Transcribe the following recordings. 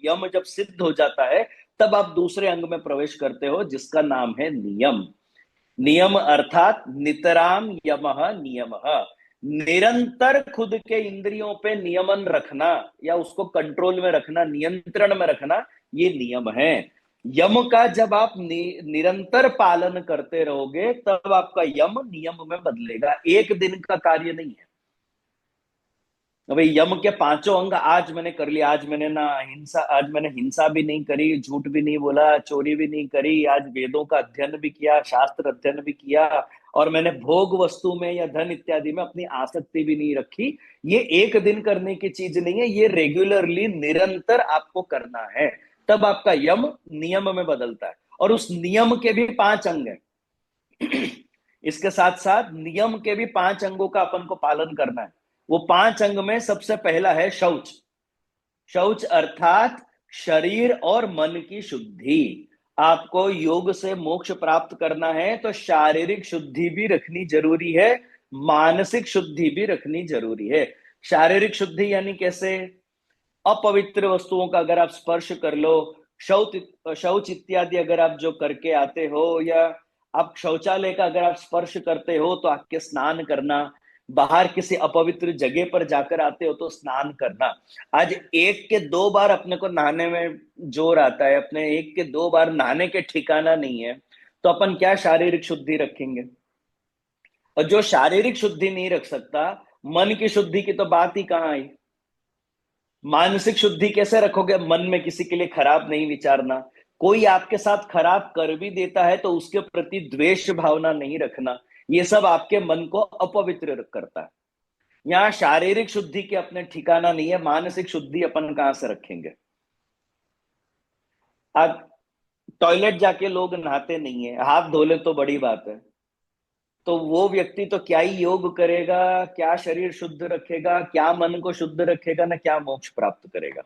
यम जब सिद्ध हो जाता है तब आप दूसरे अंग में प्रवेश करते हो जिसका नाम है नियम। नियम अर्थात नितराम यमः नियमः, निरंतर खुद के इंद्रियों पे नियमन रखना या उसको कंट्रोल में रखना, नियंत्रण में रखना, ये नियम है। यम का जब आप निरंतर पालन करते रहोगे तब आपका यम नियम में बदलेगा, एक दिन का कार्य नहीं है। भाई यम के पांचों अंग आज मैंने कर लिया, आज मैंने हिंसा भी नहीं करी, झूठ भी नहीं बोला, चोरी भी नहीं करी, आज वेदों का अध्ययन भी किया, शास्त्र अध्ययन भी किया, और मैंने भोग वस्तु में या धन इत्यादि में अपनी आसक्ति भी नहीं रखी। ये एक दिन करने की चीज नहीं है, ये रेगुलरली निरंतर आपको करना है, तब आपका यम नियम में बदलता है। और उस नियम के भी पांच अंग हैं। इसके साथ साथ नियम के भी पांच अंगों का अपन को पालन करना है। वो पांच अंग में सबसे पहला है शौच। शौच अर्थात शरीर और मन की शुद्धि। आपको योग से मोक्ष प्राप्त करना है तो शारीरिक शुद्धि भी रखनी जरूरी है, मानसिक शुद्धि भी रखनी जरूरी है। शारीरिक शुद्धि यानी कैसे? अपवित्र वस्तुओं का अगर आप स्पर्श कर लो, शौच शौच इत्यादि अगर आप जो करके आते हो, या आप शौचालय का अगर आप स्पर्श करते हो तो आपके स्नान करना, बाहर किसी अपवित्र जगह पर जाकर आते हो तो स्नान करना। आज एक के दो बार अपने को नहाने में जोर आता है, अपने एक के दो बार नहाने के ठिकाना नहीं है, तो अपन क्या शारीरिक शुद्धि रखेंगे? और जो शारीरिक शुद्धि नहीं रख सकता, मन की शुद्धि की तो बात ही कहां आई। मानसिक शुद्धि कैसे रखोगे? मन में किसी के लिए खराब नहीं विचारना, कोई आपके साथ खराब कर भी देता है तो उसके प्रति द्वेष भावना नहीं रखना, ये सब आपके मन को अपवित्र करता है। यहाँ शारीरिक शुद्धि के अपने ठिकाना नहीं है, मानसिक शुद्धि अपन कहां से रखेंगे? आप टॉयलेट जाके लोग नहाते नहीं है, हाथ धो ले तो बड़ी बात है, तो वो व्यक्ति तो क्या ही योग करेगा, क्या शरीर शुद्ध रखेगा, क्या मन को शुद्ध रखेगा, ना क्या मोक्ष प्राप्त करेगा।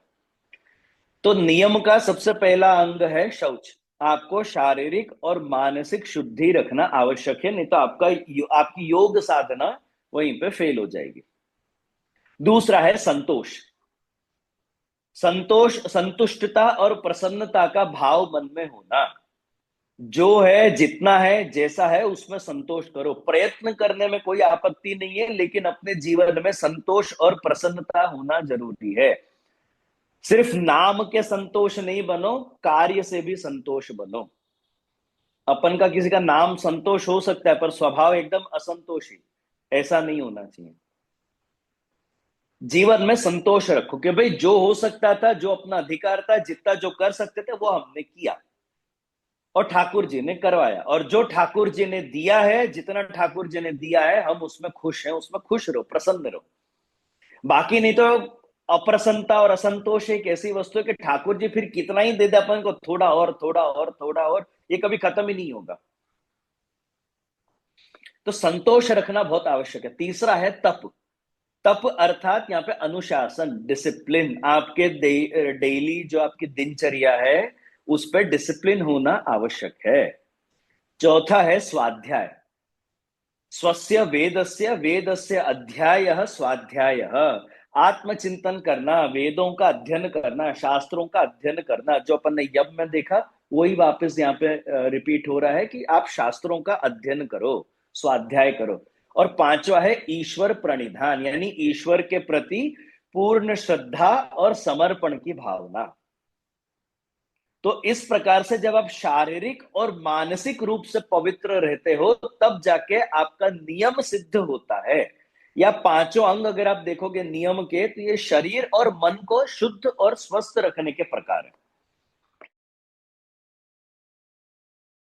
तो नियम का सबसे पहला अंग है शौच। आपको शारीरिक और मानसिक शुद्धि रखना आवश्यक है, नहीं तो आपकी योग साधना वहीं पे फेल हो जाएगी। दूसरा है संतोष। संतुष्टता और प्रसन्नता का भाव मन में होना। जो है, जितना है, जैसा है उसमें संतोष करो। प्रयत्न करने में कोई आपत्ति नहीं है, लेकिन अपने जीवन में संतोष और प्रसन्नता होना जरूरी है। सिर्फ नाम के संतोष नहीं बनो, कार्य से भी संतोष बनो। अपन का किसी का नाम संतोष हो सकता है पर स्वभाव एकदम असंतोषी, ऐसा नहीं होना चाहिए। जीवन में संतोष रखो कि भाई जो हो सकता था, जो अपना अधिकार था, जितना जो कर सकते थे वो हमने किया और ठाकुर जी ने करवाया, और जो ठाकुर जी ने दिया है, जितना ठाकुर जी ने दिया है हम उसमें खुश हैं, उसमें खुश रहो, प्रसन्न रहो। बाकी नहीं तो अप्रसन्नता और असंतोष एक ऐसी वस्तु है कि ठाकुर जी फिर कितना ही दे दे अपन को, थोड़ा और थोड़ा और थोड़ा और, ये कभी खत्म ही नहीं होगा। तो संतोष रखना बहुत आवश्यक है। तीसरा है तप। तप अर्थात यहाँ पे अनुशासन, डिसिप्लिन। आपके डेली जो आपकी दिनचर्या है उस पर डिसिप्लिन होना आवश्यक है। चौथा है स्वाध्याय। स्वस्य वेदस्य वेदस्य अध्यायः स्वाध्यायः। आत्मचिंतन करना, वेदों का अध्ययन करना, शास्त्रों का अध्ययन करना। जो अपन ने यज्ञ में देखा वही वापस यहाँ पे रिपीट हो रहा है कि आप शास्त्रों का अध्ययन करो, स्वाध्याय करो। और पांचवा है ईश्वर प्रणिधान, यानी ईश्वर के प्रति पूर्ण श्रद्धा और समर्पण की भावना। तो इस प्रकार से जब आप शारीरिक और मानसिक रूप से पवित्र रहते हो तब जाके आपका नियम सिद्ध होता है। या पांचों अंग अगर आप देखोगे नियम के, तो ये शरीर और मन को शुद्ध और स्वस्थ रखने के प्रकार है।